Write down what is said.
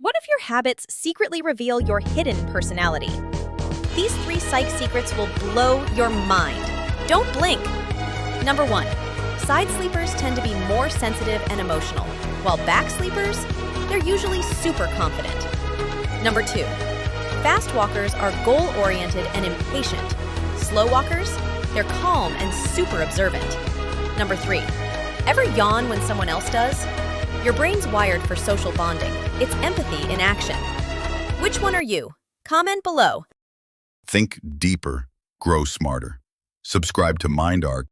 What if your habits secretly reveal your hidden personality? These 3 psych secrets will blow your mind. Don't blink. Number 1. Side sleepers tend to be more sensitive and emotional, while back sleepers, they're usually super confident. Number 2. Fast walkers are goal-oriented and impatient. Slow walkers, they're calm and super observant. Number 3. Ever yawn when someone else does? Your brain's wired for social bonding. It's empathy in action. Which one are you? Comment below. Think deeper, grow smarter. Subscribe to MindArc